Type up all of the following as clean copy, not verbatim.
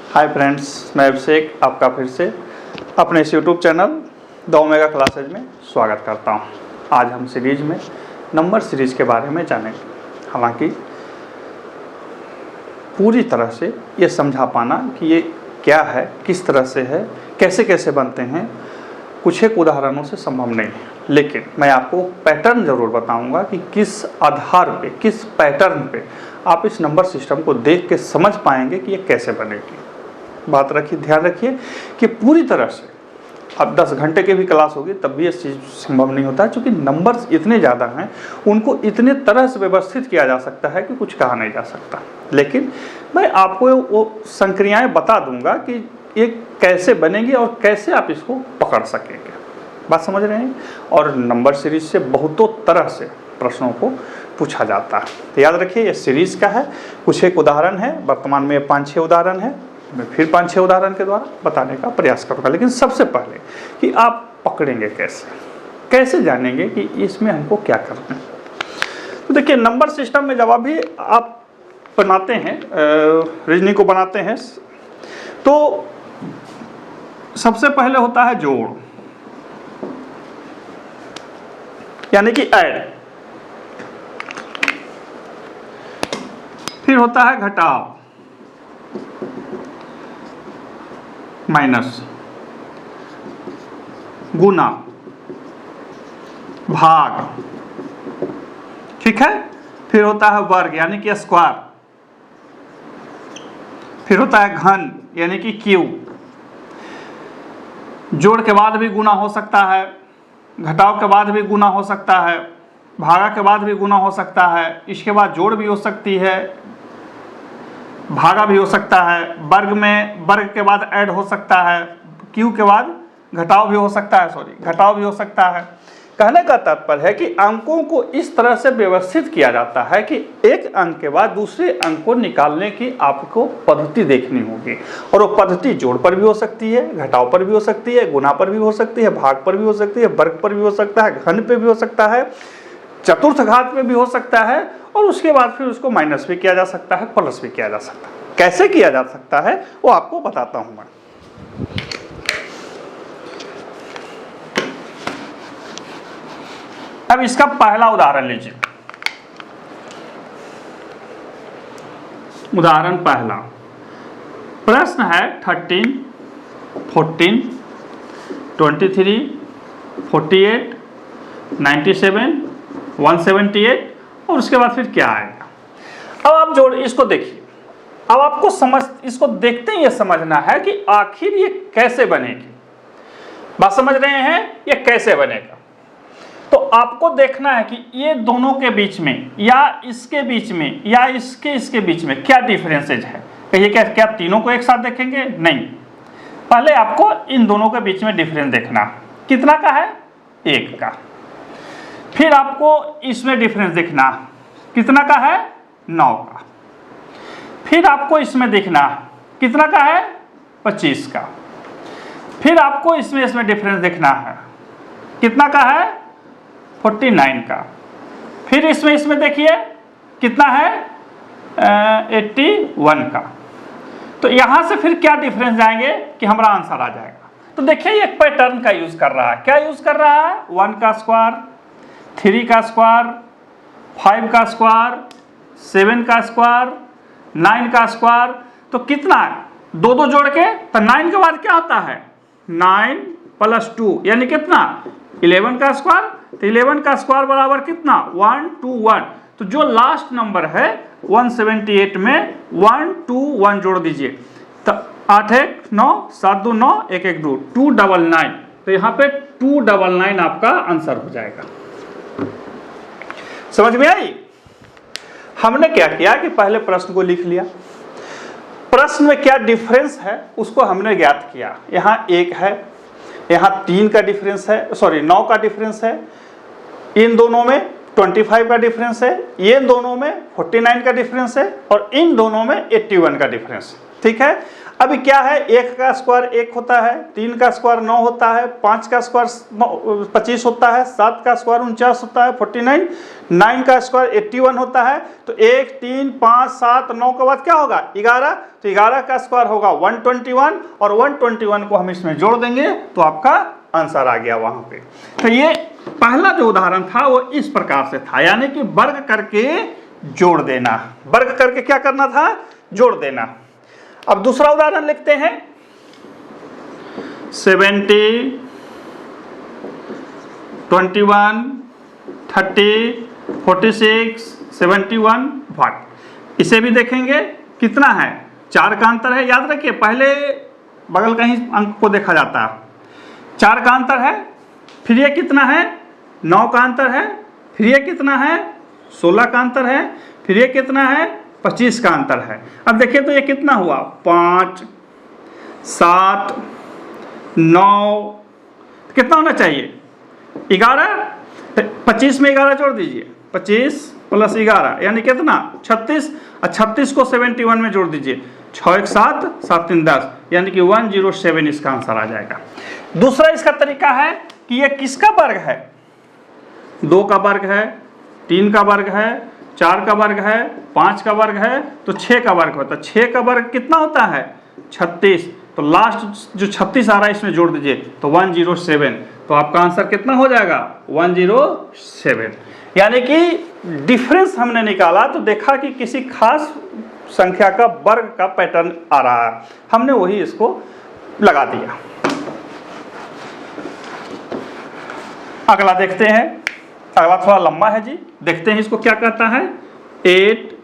Hi friends, मैं अभिषेक आपका फिर से अपने इस YouTube channel the omega classes में स्वागत करता हूं। आज हम सीरीज में नंबर सीरीज के बारे में जानेंगे। हालांकि पूरी तरह से ये समझा पाना कि ये क्या है, किस तरह से है, कैसे कैसे बनते हैं, कुछ एक उदाहरणों से संभव नहीं है, लेकिन मैं आपको पैटर्न ज़रूर बताऊंगा कि किस आधार पे, किस पैटर्न पे आप इस नंबर सिस्टम को देख के समझ पाएंगे कि ये कैसे बनेगी। बात रखिए, ध्यान रखिए कि पूरी तरह से अब 10 घंटे की भी क्लास होगी तब भी ये चीज़ संभव नहीं होता, क्योंकि नंबर्स इतने ज़्यादा हैं, उनको इतने तरह से व्यवस्थित किया जा सकता है कि कुछ कहा नहीं जा सकता। लेकिन मैं आपको वो संक्रियाएँ बता दूंगा कि ये कैसे बनेगी और कैसे आप इसको पकड़ सकेंगे। बात समझ रहे हैं? और नंबर सीरीज से बहुतों तरह से प्रश्नों को पूछा जाता है। तो याद रखिए, ये सीरीज़ का है, कुछ एक उदाहरण है, वर्तमान में 5-6 उदाहरण है, मैं फिर 5-6 उदाहरण के द्वारा बताने का प्रयास करूँगा। लेकिन सबसे पहले कि आप पकड़ेंगे कैसे जानेंगे कि इसमें हमको क्या करना है। तो देखिए, नंबर सिस्टम में जब अभी आप बनाते हैं, रीजनिंग को बनाते हैं, तो सबसे पहले होता है जोड़, यानी कि ऐड। फिर होता है घटाव, माइनस, गुना, भाग, ठीक है। फिर होता है वर्ग यानी कि स्क्वायर। फिर होता है घन यानी कि क्यूब। जोड़ के बाद भी गुना हो सकता है, घटाव के बाद भी गुना हो सकता है, भागा के बाद भी गुना हो सकता है, इसके बाद जोड़ भी हो सकती है, भागा भी हो सकता है, वर्ग में वर्ग के बाद ऐड हो सकता है, क्यू के बाद घटाव भी हो सकता है, घटाव भी हो सकता है। कहने का तात्पर्य है कि अंकों को इस तरह से व्यवस्थित किया जाता है कि एक अंक के बाद दूसरे अंक को निकालने की आपको पद्धति देखनी होगी, और वो पद्धति जोड़ पर भी हो सकती है, घटाव पर भी हो सकती है, गुना पर भी हो सकती है, भाग पर भी हो सकती है, वर्ग पर भी हो सकता है, घन पे भी हो सकता है, चतुर्थ घात में भी हो सकता है, और उसके बाद फिर उसको माइनस भी किया जा सकता है, प्लस भी किया जा सकता है। कैसे किया जा सकता है वो आपको बताता हूं मैं। अब इसका पहला उदाहरण लीजिए। उदाहरण पहला, प्रश्न है 13, 14, 23, 48, 97, 178, और उसके बाद फिर क्या आएगा। अब आप जोड़ इसको देखिए। अब आपको इसको देखते ही ये समझना है कि आखिर ये कैसे बनेगी। बात समझ रहे हैं? ये कैसे बनेगा। तो आपको देखना है कि ये दोनों के बीच में, या इसके बीच में, या इसके बीच में क्या डिफरेंसेज है। कहिए क्या तीनों को एक साथ देखेंगे? नहीं, पहले आपको इन दोनों के बीच में डिफरेंस देखना। कितना का है? 1 का। फिर आपको इसमें डिफरेंस देखना, कितना का है? 9 का। फिर आपको इसमें देखना कितना का है? 25 का। फिर आपको इसमें डिफरेंस देखना है, कितना का है? 49 का। फिर इसमें देखिए कितना है? 81 का। तो यहां से फिर क्या डिफरेंस जाएंगे कि हमारा आंसर आ जाएगा। तो देखिए, एक पैटर्न का यूज कर रहा है। क्या यूज कर रहा है? 1 का स्क्वायर, 3 का स्क्वायर, 5 का स्क्वायर, 7 का स्क्वायर, 9 का स्क्वायर। तो कितना है? 2 जोड़ के, तो 9 के बाद क्या होता है? 9 + 2 यानी कितना? 11 का स्क्वायर। तो 11 का स्क्वायर बराबर कितना? 121। तो जो लास्ट नंबर है 178 में 121 जोड़ दीजिए, तो 8 1 9 7 2 9 1 1 2 299। तो यहाँ पे 299 आपका आंसर हो जाएगा। समझ में आई? हमने क्या किया कि पहले प्रश्न को लिख लिया, प्रश्न में क्या डिफरेंस है उसको हमने ज्ञात किया। यहाँ 1 है, यहाँ 3 का डिफरेंस है, 9 का डिफरेंस है, इन दोनों में 25 का डिफरेंस है, ये दोनों में 49 का डिफरेंस है, और इन दोनों में 81 का डिफरेंस है। ठीक है। अभी क्या है, 1 का स्क्वायर 1 होता है, 3 का स्क्वायर 9 होता है, 5 का स्क्वायर 25 होता है, 7 का स्क्वायर 49 होता है 49, 9 का स्क्वायर 81 होता है। तो 1 3 5 7 9 के बाद क्या होगा 11, तो 11 का स्क्वायर होगा 121 और 121 को हम इसमें जोड़ देंगे तो आपका आंसर आ गया वहां पे। तो ये पहला जो उदाहरण था वो इस प्रकार से था, यानी कि वर्ग करके जोड़ देना। वर्ग करके क्या करना था, जोड़ देना। अब दूसरा उदाहरण लिखते हैं 70 21 30 46 71 वाट। इसे भी देखेंगे कितना है, 4 का अंतर है। याद रखिए पहले बगल का ही अंक को देखा जाता है। 4 का अंतर है, फिर ये कितना है 9 का अंतर है, फिर ये कितना है 16 का अंतर है, फिर ये कितना है 25 का अंतर है। अब देखिए तो ये कितना हुआ 5 7 9, कितना होना चाहिए 11, 25 में 11 जोड़ दीजिए, 25 प्लस 11 यानी कितना 36, और 36 को 71 में जोड़ दीजिए, 6 1 7 7 3 10, यानी कि 107 इसका आंसर आ जाएगा। दूसरा इसका तरीका है कि ये किसका वर्ग है, 2 का वर्ग है, 3 का वर्ग है, 4 का वर्ग है, 5 का वर्ग है, तो 6 का वर्ग होता है। 6 का वर्ग कितना होता है 36, तो लास्ट जो 36 आ रहा है इसमें जोड़ दीजिए तो 107, तो आपका आंसर कितना हो जाएगा 107। यानी कि डिफरेंस हमने निकाला तो देखा कि किसी खास संख्या का वर्ग का पैटर्न आ रहा है, हमने वही इसको लगा दिया। अगला देखते हैं, अगला थोड़ा लंबा है जी, देखते हैं इसको क्या कहता है। 8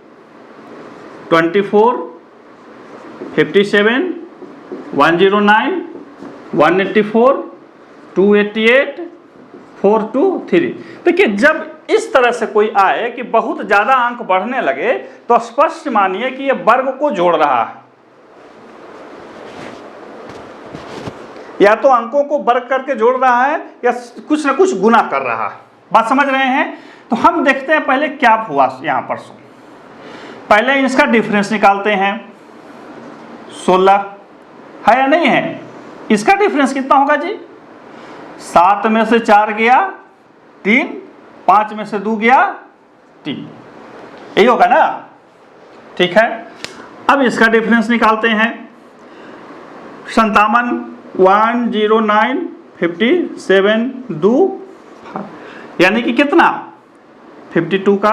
24 57 109 184 288 423। देखिए जब इस तरह से कोई आए कि बहुत ज्यादा अंक बढ़ने लगे तो स्पष्ट मानिए कि यह वर्ग को जोड़ रहा है, या तो अंकों को वर्ग करके जोड़ रहा है या कुछ ना कुछ गुना कर रहा है। बात समझ रहे हैं। तो हम देखते हैं पहले क्या हुआ यहां पर। पहले इसका डिफरेंस निकालते हैं, 16 है या नहीं है। इसका डिफरेंस कितना होगा जी, 7 में से 4 गया 3, 5 में से 2 गया 3, यही होगा ना। ठीक है, अब इसका डिफरेंस निकालते हैं, 57 109 57 2, यानी कि कितना 52 का।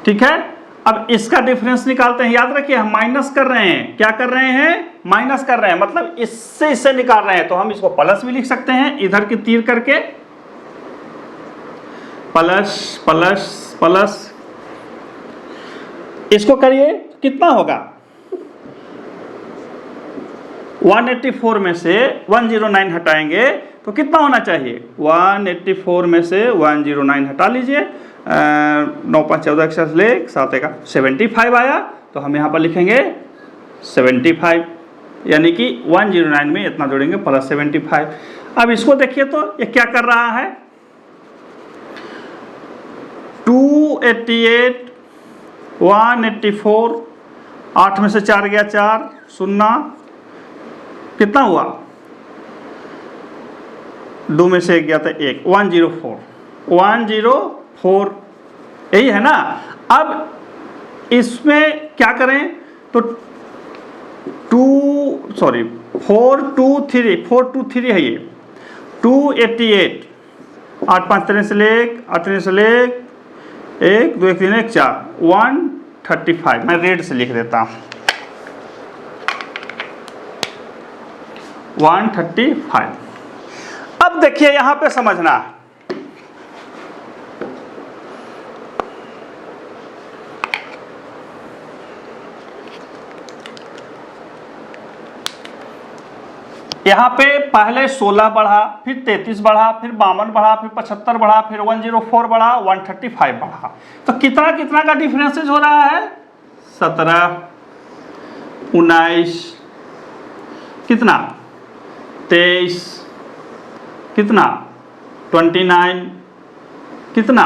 ठीक है, अब इसका डिफरेंस निकालते हैं। याद रखिए हम माइनस कर रहे हैं, क्या कर रहे हैं माइनस कर रहे हैं, मतलब इससे इससे निकाल रहे हैं, तो हम इसको प्लस भी लिख सकते हैं, इधर की तीर करके प्लस प्लस प्लस, इसको करिए कितना होगा 184 में से 109 हटाएंगे तो कितना होना चाहिए, 184 में से 109 हटा लीजिए, 9 5 14 एक साथ ले 7 का 75 आया, तो हम यहाँ पर लिखेंगे 75, यानी कि 109 में इतना जोड़ेंगे प्लस 75। अब इसको देखिए तो ये क्या कर रहा है, 288 184, 8 में से 4 गया 4, 0 कितना हुआ, 2 में से 1 गया था 1, 104, यही है ना। अब इसमें क्या करें तो 423 है ये, 288, 8 5 3 से ले 8 3 से ले 1 2 1 3 1 4, 135, मैं रेड से लिख देता हूँ 135। अब देखिए यहां पे समझना, यहां पे पहले 16 बढ़ा, फिर 33 बढ़ा, फिर 52 बढ़ा, फिर 75 बढ़ा, फिर 104 बढ़ा, 135 बढ़ा, तो कितना कितना का डिफरेंसेस हो रहा है, 17 19 कितना 23 कितना 29 कितना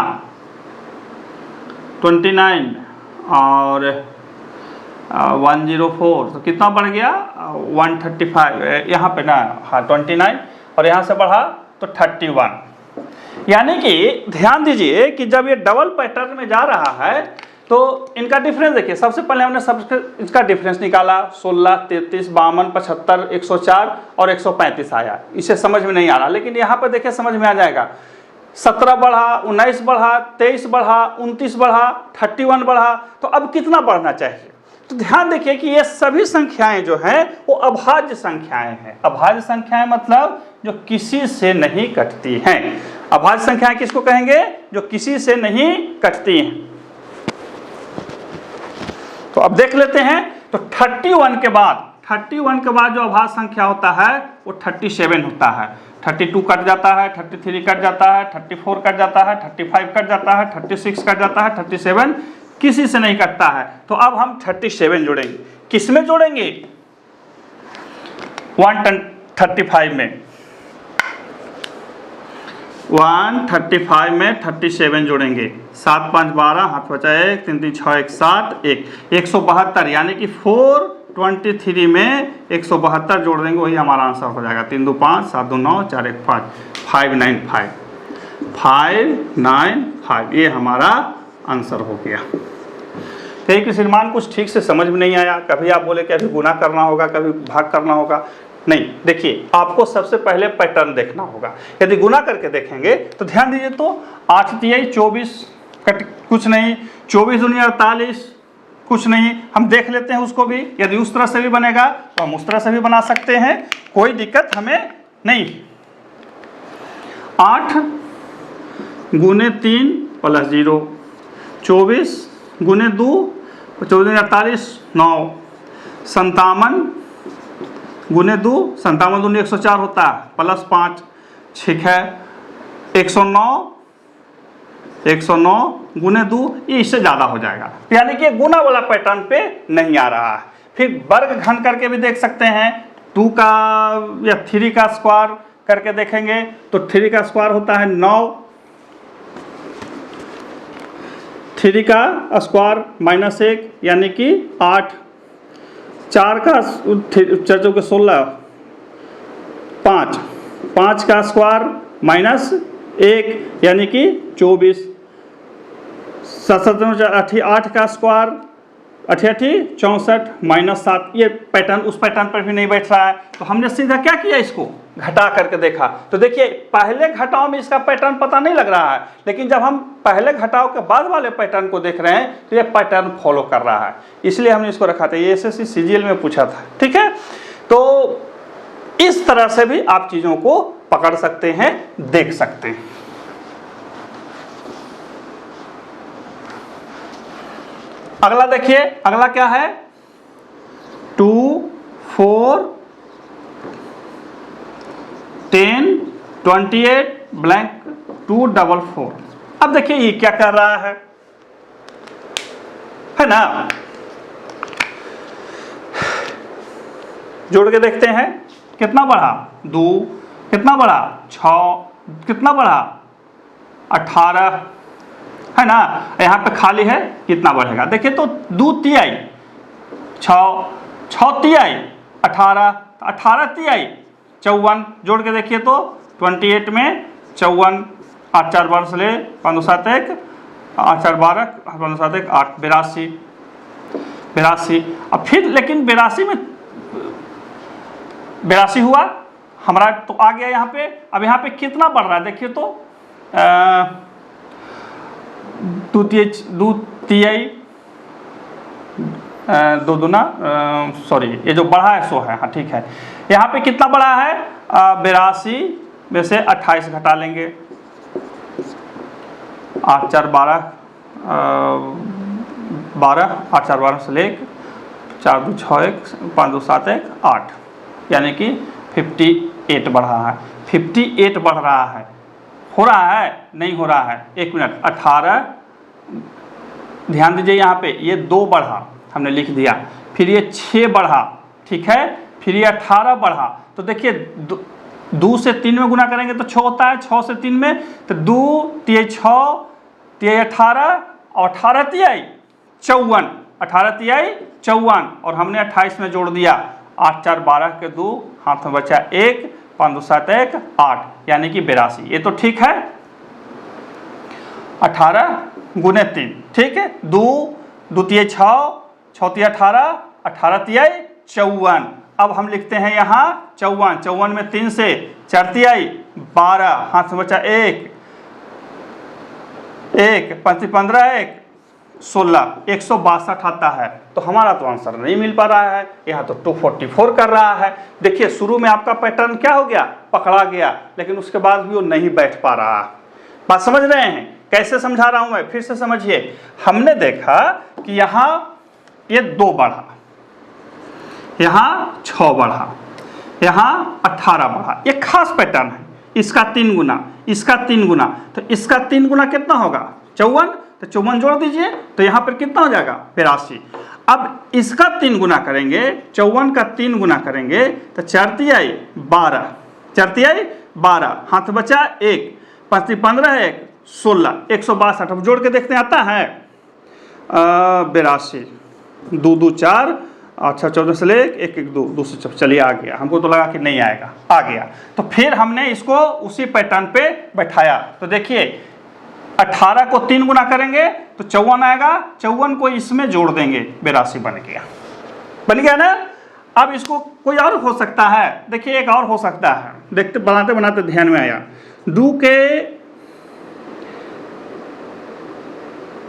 29 और 104, तो कितना बढ़ गया 135, यहाँ पे ना, हाँ 29, और यहाँ से बढ़ा तो 31। यानी कि ध्यान दीजिए कि जब ये डबल पैटर्न में जा रहा है तो इनका डिफरेंस देखिए। सबसे पहले हमने इसका डिफरेंस निकाला, 16, 33, 52, 75, 104 और 135 आया। इसे समझ में नहीं आ रहा, लेकिन यहाँ पर देखिए समझ में आ जाएगा। 17 बढ़ा, 19 बढ़ा, 23 बढ़ा, 29 बढ़ा, 31 बढ़ा, तो अब कितना बढ़ना चाहिए? तो ध्यान देखिए कि ये सभी संख्याएं जो हैं वो अभाज्य संख्याएं हैं। अभाज्य संख्याएं मतलब जो किसी से नहीं कटती हैं। अभाज्य संख्याएं किसको कहेंगे? जो किसी से नहीं कटती हैं। तो अब देख लेते हैं, तो 31 के बाद जो अभाज्य संख्या होता है वो 37 होता है। 32 कट जाता है, 33 कट जाता है, 34 कट जाता है, 35 कट जाता है, 36 कट जाता है, 37 किसी से नहीं कटता है। तो अब हम 37 जोड़ेंगे। किसमें जोड़ेंगे? 135 में। 135 में 37 जोड़ेंगे। 7 5 12, हाथ बचा 1, 3 3 6 1 7 1, 172, यानी कि 423 में 172 जोड़ देंगे, वही हमारा आंसर हो जाएगा। 3 2 5, 7 2 9, 4 1 5, 595, ये हमारा आंसर हो गया। कहीं कि श्रीमान कुछ ठीक से समझ में नहीं आया, कभी आप बोले कि अभी गुना करना होगा, कभी भाग करना होगा। नहीं, देखिए आपको सबसे पहले पैटर्न देखना होगा। यदि गुना करके देखेंगे तो ध्यान दीजिए, तो 8 तिहाई 24 कुछ नहीं, 24 दूनी 48 कुछ नहीं। हम देख लेते हैं उसको भी, यदि उस तरह से भी बनेगा तो हम उस तरह से भी बना सकते हैं, कोई दिक्कत हमें नहीं। 8 गुने 3 प्लस 0, 24 गुने 2, 14 48, 9, 57 गुने 2, 57 दूनी 104 होता है, प्लस 5, ठीक है। 109 गुने 2, ये इससे ज़्यादा हो जाएगा, यानी कि गुना वाला पैटर्न पे नहीं आ रहा है। फिर वर्ग घन करके भी देख सकते हैं, 2 का या 3 का स्क्वायर करके देखेंगे तो 3 का स्क्वायर होता है 9, 3 का स्क्वायर माइनस 1 यानी कि 8, 4 का 16, 5 का स्क्वायर माइनस 1 यानी कि 24, 8 का स्क्वायर 88, 64 माइनस 7। ये पैटर्न उस पैटर्न पर भी नहीं बैठ रहा है, तो हमने सीधा क्या किया, इसको घटा करके देखा। तो देखिए पहले घटाव में इसका पैटर्न पता नहीं लग रहा है, लेकिन जब हम पहले घटाव के बाद वाले पैटर्न को देख रहे हैं तो ये पैटर्न फॉलो कर रहा है, इसलिए हमने इसको रखा था। ये SSC CGL में पूछा था, ठीक है। तो इस तरह से भी आप चीज़ों को पकड़ सकते हैं, देख सकते हैं। अगला देखिए, अगला क्या है, 2 4 10 28 ब्लैंक 244। अब देखिए ये क्या कर रहा है ना, जोड़ के देखते हैं। कितना बढ़ा, 2, कितना बढ़ा 6, कितना बढ़ा 18, है ना। यहाँ पे खाली है, कितना बढ़ेगा देखिए, तो 2 तिहाई 6, 6 तिहाई 18, 18 तिहाई 54, जोड़ के देखिए तो 28 में 54, 8 4 12 से ले 5 2 7 1, 8 4 12, 5 2 7 1 8, 82। अब फिर लेकिन 82 में 82 हुआ हमारा, तो आ गया यहाँ पे। अब यहाँ पे कितना बढ़ रहा है देखिए, तो 2 तिहाई 2 दूना, सॉरी ये जो बढ़ा है 100 है, हाँ ठीक है। यहाँ पे कितना बढ़ा है, 82 में से 28 घटा लेंगे, 8 4 12, 8 4 12 से ले 4 2 6 1, 5 2 7 1 8, यानी कि 58 बढ़ रहा है। 58 बढ़ रहा है, हो रहा है नहीं हो रहा है, 1 मिनट। 18, ध्यान दीजिए यहाँ पे ये 2 बढ़ा, हमने लिख दिया, फिर ये 6 बढ़ा, ठीक है, फिर ये 18 बढ़ा। तो देखिए 2 से 3 में गुना करेंगे तो 6 होता है, 6 से 3 में तो 2 तिहाई 6 तिहाई 18 और 18 तिहाई 54, 18 तिहाई 54 और हमने 28 में जोड़ दिया, 8 4 12 के 2, हाथ में बचा 1, 5 2 7 1 8, यानी कि 82। ये तो ठीक है, 18 गुने 3, ठीक है। 2 2 तिहाई 6, 6 तिहाई 18, 18 तिहाई 54। अब हम लिखते हैं यहाँ 54, 54 में 3 से 4 तिहाई 12, हाथ में बचा 1, 5 15 1 16, 162 आता है। तो हमारा तो आंसर नहीं मिल पा रहा है, यहाँ तो 244 कर रहा है। देखिए शुरू में आपका पैटर्न क्या हो गया, पकड़ा गया, लेकिन उसके बाद भी वो नहीं बैठ पा रहा। बात समझ रहे हैं? कैसे समझा रहा हूं मैं, फिर से समझिए। हमने देखा कि यहाँ ये 2 बढ़ा, यहाँ 6 बढ़ा, यहाँ 18 बढ़ा। ये खास पैटर्न है, इसका 3 गुना, इसका 3 गुना, तो इसका 3 गुना कितना होगा 54, तो 54 जोड़ दीजिए, तो यहाँ पर कितना हो जाएगा 82। अब इसका 3 गुना करेंगे, 54 का 3 गुना करेंगे तो 4 तिहाई 12, 4 तिहाई 12, हाथ बचा 1, 5 15 1 16, 162। अब जोड़ के देखते हैं आता है 82, 2 2 4, अच्छा 14 से ले 1 1 2, 2 से चलिए आ गया। हमको तो लगा कि नहीं आएगा, आ गया। तो फिर हमने इसको उसी पैटर्न पे बैठाया। तो देखिए 18 को 3 गुना करेंगे तो 54 आएगा, 54 को इसमें जोड़ देंगे, 82 बन गया। बन गया ना। अब इसको कोई और हो सकता है, देखिए एक और हो सकता है, देखते बनाते बनाते ध्यान में आया। 2 के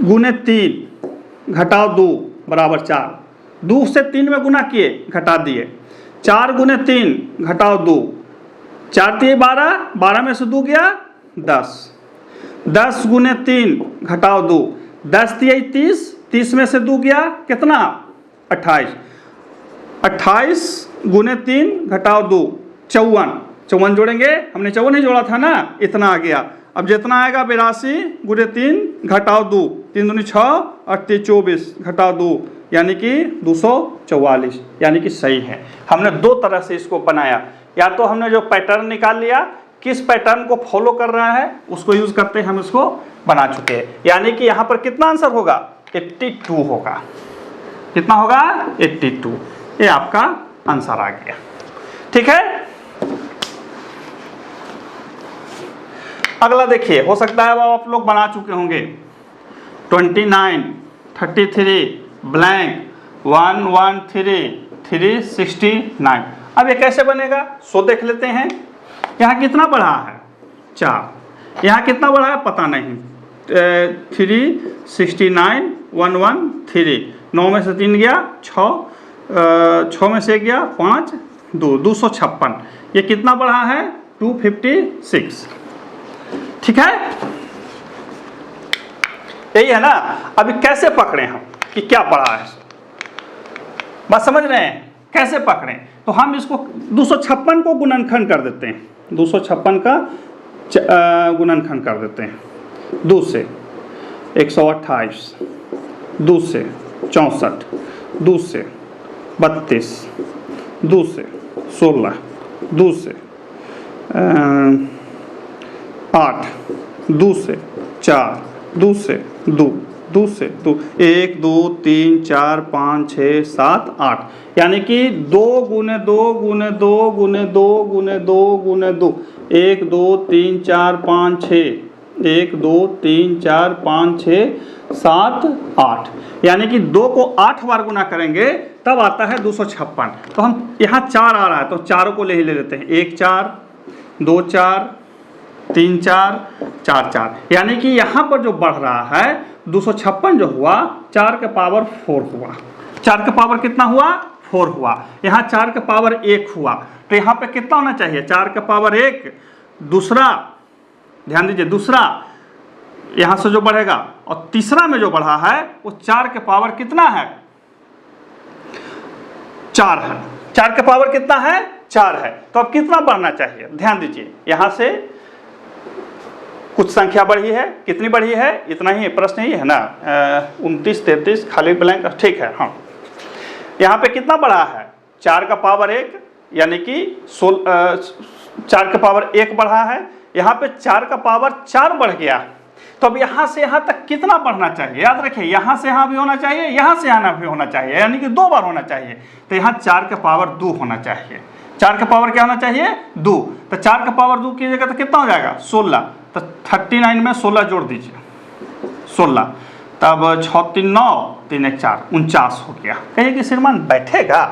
गुने 3 घटाओ 2 बराबर 4, 2 से 3 में गुना किए घटा दिए, 4 गुने 3 घटाओ 2, 4 तिहाई 12, 12 में से 2 गया 10, 10 गुने 3 घटाओ 2, 10 तिहाई 30, 30 में से 2 गया कितना 28, 28 गुने 3 घटाओ 2 54, 54 जोड़ेंगे, हमने 54 ही जोड़ा था ना, इतना आ गया। अब जितना आएगा 82 गुने 3 घटाओ 2, 3 दूनी 6 और 24 घटाओ 2, यानी कि 244, यानी कि सही है। हमने 2 तरह से इसको बनाया, या तो हमने जो पैटर्न निकाल लिया, किस पैटर्न को फॉलो कर रहा है उसको यूज करते हम इसको बना चुके हैं। यानी कि यहाँ पर कितना आंसर होगा 82 होगा। कितना होगा 82, ये आपका आंसर आ गया। ठीक है, अगला देखिए, हो सकता है आप लोग बना चुके होंगे। 29 33 ब्लैंक 113 369। अब ये कैसे बनेगा सो देख लेते हैं। यहाँ कितना बढ़ा है 4, यहाँ कितना बढ़ा है पता नहीं, 369 113, 9 में से 3 गया 6, 6 में से गया 5 2, 256। ये कितना बढ़ा है 256। ठीक है, यही है ना। अभी कैसे पकड़े हम कि क्या बढ़ा है, बात समझ रहे हैं कैसे पकड़ें। तो हम इसको 256 को गुणनखंड कर देते हैं, 256 का गुणनखंड कर देते हैं। 2 से 128, 2 से 64, 2 से 32, 2 से 16, 2 से 8, 2 से 4, 2 से 2, 2 से 2, 1 2 3 4 5 6 7 8, यानी कि 2 गुने 2 गुने 2 गुने 2 गुने 2 गुने 2, 1 2 3 4 5 6, 1 2 3 4 5 6 7 8, यानी कि 2 को 8 बार गुना करेंगे तब आता है 256। तो हम यहाँ 4 आ रहा है तो 4 को ले लेते हैं, 1 4 2 4 3 4 4 4, यानी कि यहाँ पर जो बढ़ रहा है 256 जो हुआ 4 के पावर 4 हुआ। 4 के पावर कितना हुआ 4 हुआ। यहाँ 4 के पावर 1 हुआ, तो यहाँ पे कितना होना चाहिए 4 के पावर 1, दूसरा ध्यान दीजिए, दूसरा यहाँ से जो बढ़ेगा और तीसरा में जो बढ़ा है वो 4 के पावर कितना है 4 है। 4 के पावर कितना है 4 है। तो अब कितना बढ़ना चाहिए ध्यान दीजिए, यहाँ से कुछ संख्या बढ़ी है, कितनी बढ़ी है इतना ही प्रश्न ही है ना, 29 33 खाली ब्लैंक, ठीक है। हाँ, यहाँ पे कितना बढ़ा है 4 का पावर 1, यानी कि 4 का पावर 1 बढ़ा है, यहाँ पे 4 का पावर 4 बढ़ गया। तो अब यहाँ से यहाँ तक कितना बढ़ना चाहिए, याद रखिए यहाँ से यहाँ भी होना चाहिए, यहाँ से यहाँ भी होना चाहिए, यानी कि 2 बार होना चाहिए। तो यहाँ 4 का पावर 2 होना चाहिए। 4 का पावर क्या होना चाहिए, 2। तो 4 का पावर 2 कीजिएगा तो कितना हो जाएगा, 16। तो 39 में 16 जोड़ दीजिए, 16, तब 6 3 9 3 1 4 49 हो गया। कहिए कि श्रीमान बैठेगा,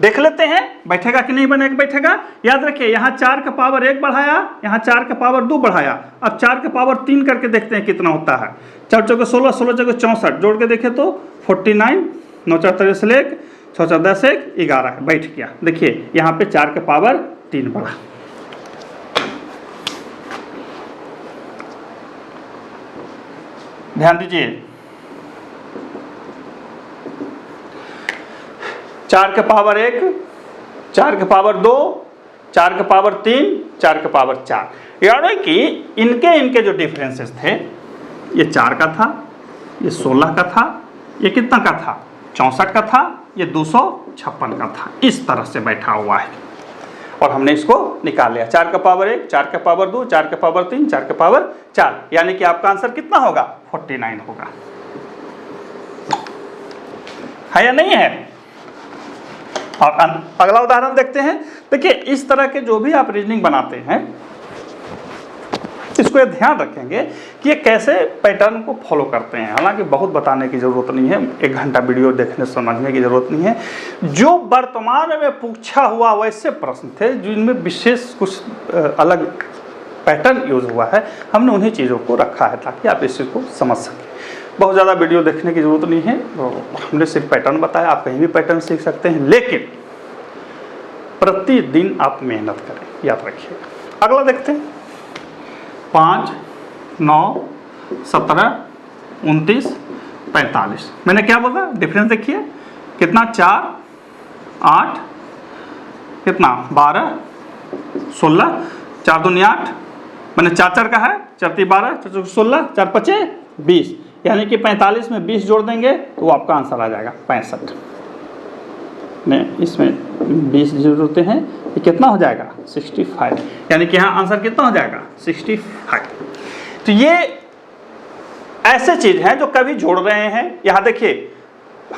देख लेते हैं बैठेगा कि नहीं बनेगा, बैठेगा। याद रखिए यहाँ 4 का पावर 1 बढ़ाया, यहाँ 4 का पावर 2 बढ़ाया, अब 4 का पावर 3 करके देखते हैं कितना होता है। 4 चौके 16, 16 चौके 64, जोड़ के देखें तो 49, 9 4 13 1, 6 4 10 1 11 बैठ गया। देखिए यहाँ पे 4 का पावर 3 बढ़ा। ध्यान दीजिए, 4 का पावर 1, 4 का पावर 2, 4 का पावर 3, 4 का पावर 4, यानी कि इनके जो डिफरेंसेस थे, ये 4 का था, ये 16 का था, ये कितना का था, 64 का था, ये 256 का था। इस तरह से बैठा हुआ है और हमने इसको निकाल लिया। 4 का पावर 1, 4 का पावर 2, 4 का पावर 3, 4 का पावर 4, यानी कि आपका आंसर कितना होगा, 49 होगा। है या नहीं है? और अगला उदाहरण देखते हैं। देखिए इस तरह के जो भी आप रीजनिंग बनाते हैं, इसको ये ध्यान रखेंगे कि ये कैसे पैटर्न को फॉलो करते हैं। हालांकि बहुत बताने की ज़रूरत नहीं है, 1 घंटा वीडियो देखने समझने की ज़रूरत नहीं है। जो वर्तमान में पूछा हुआ वैसे प्रश्न थे जिनमें विशेष कुछ अलग पैटर्न यूज हुआ है, हमने उन्हीं चीज़ों को रखा है ताकि आप इस चीज़ को समझ सकें। बहुत ज़्यादा वीडियो देखने की ज़रूरत नहीं है, हमने सिर्फ पैटर्न बताया। आप कहीं भी पैटर्न सीख सकते हैं, लेकिन प्रतिदिन आप मेहनत करें, याद रखिए। अगला देखते हैं, 5 9 17 29 45। मैंने क्या बोला, डिफरेंस देखिए कितना, 4 8 कितना 12 16, 4 2 8, मैंने 4 4 का है, 4 3 12, 4 4 16, 4 5 20, यानी कि 45 में 20 जोड़ देंगे तो आपका आंसर आ जाएगा 65। नहीं, इसमें 20 जोड़ते हैं ये कितना हो जाएगा, 65, यानी कि यहाँ आंसर कितना हो जाएगा, 65। तो ये ऐसे चीज़ हैं जो कभी जोड़ रहे हैं। यहाँ देखिए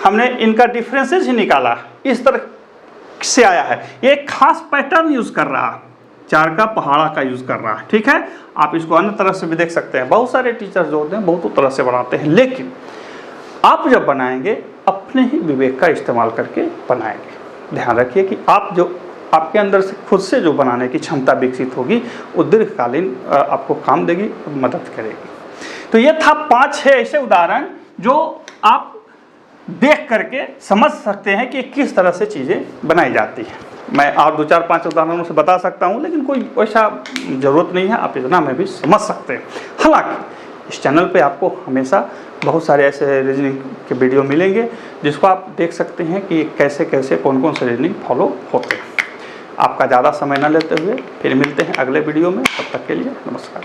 हमने इनका डिफरेंसेस ही निकाला, इस तरह से आया है। ये एक खास पैटर्न यूज़ कर रहा है, 4 का पहाड़ा का यूज़ कर रहा है, ठीक है। आप इसको अन्य तरह से भी देख सकते हैं। बहुत सारे टीचर्स जो होते हैं बहुत तरह से बनाते हैं, लेकिन आप जब बनाएंगे अपने ही विवेक का इस्तेमाल करके बनाएंगे। ध्यान रखिए कि आप जो आपके अंदर से खुद से जो बनाने की क्षमता विकसित होगी वो दीर्घकालीन आपको काम देगी, मदद करेगी। तो ये था 5-6 ऐसे उदाहरण जो आप देख करके समझ सकते हैं कि किस तरह से चीज़ें बनाई जाती हैं। मैं और 2 4 5 उदाहरणों से बता सकता हूँ, लेकिन कोई वैसा ज़रूरत नहीं है, आप इतना में भी समझ सकते हैं। हालांकि इस चैनल पे आपको हमेशा बहुत सारे ऐसे रीजनिंग के वीडियो मिलेंगे जिसको आप देख सकते हैं कि कैसे कैसे कौन कौन से रीजनिंग फॉलो होते हैं। आपका ज़्यादा समय न लेते हुए फिर मिलते हैं अगले वीडियो में, तब तक के लिए नमस्कार।